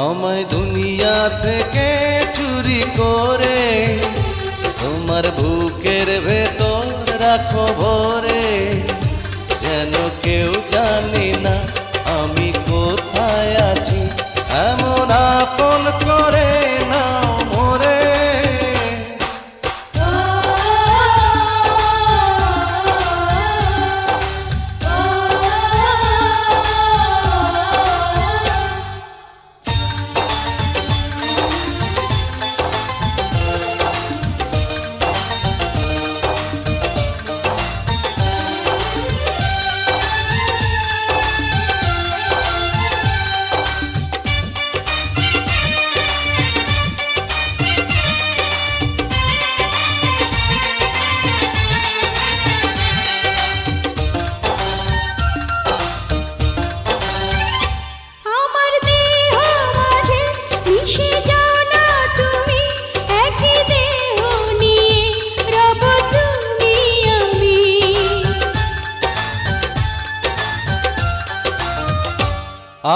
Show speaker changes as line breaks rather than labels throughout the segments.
আমায় দুনিয়া থেকে চুরি করে তোমার বুকের ভেতর রাখো ভরে, যেন কেউ জানে না আমি কোথায় আছি, এমন আপন করে নাও মোরে।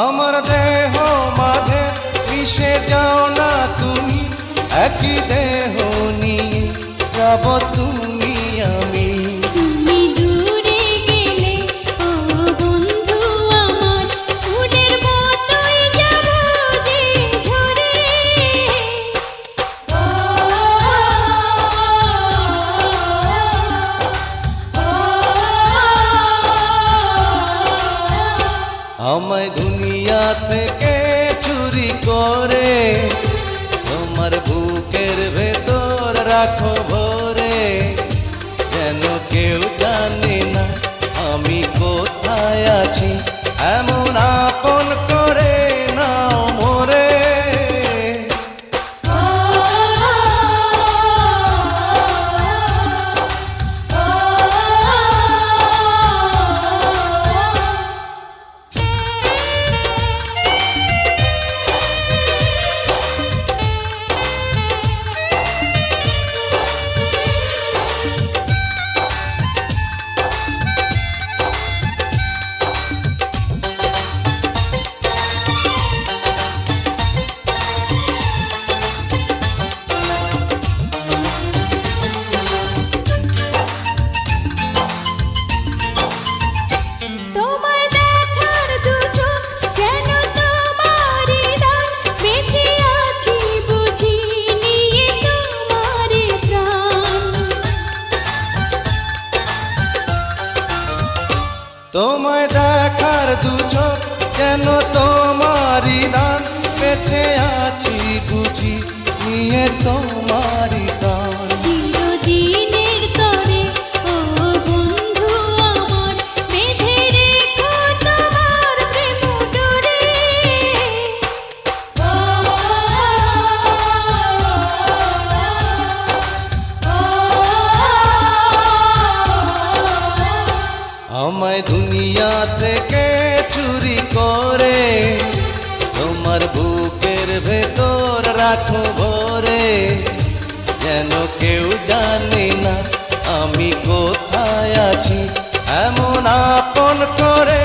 আমার দেহ মাঝে মিশে যাও না তুমি, একই দেহ নিয়ে যাব তুমি আমি।
তুমি দূরে গেলে ও বন্ধু আমার, ফুলের মতোই যাব যে ঝরে।
আমায় দুনিয়া থেকে চুরি করে তোমার বুকের ভেতর রাখো ভরে, যেন কেউ জানে না আমি কোথায় আছি, এমন আপন করে নাও মোরে। তোমায় দেখার দু চোখ যেন তোমারই দান, বেঁচে আছি বুঝি নিয়ে তোমারই গান।
চিরদিনের তরে ও বন্ধু আমার, বেঁধে রেখো তোমার প্রেম ডোরে।
আমায় দুনিয়া থেকে চুরি করে তোমার বুকের ভেতর রাখো ভরে, যেন কেউ জানে না আমি কোথায় আছি, এমন আপন করে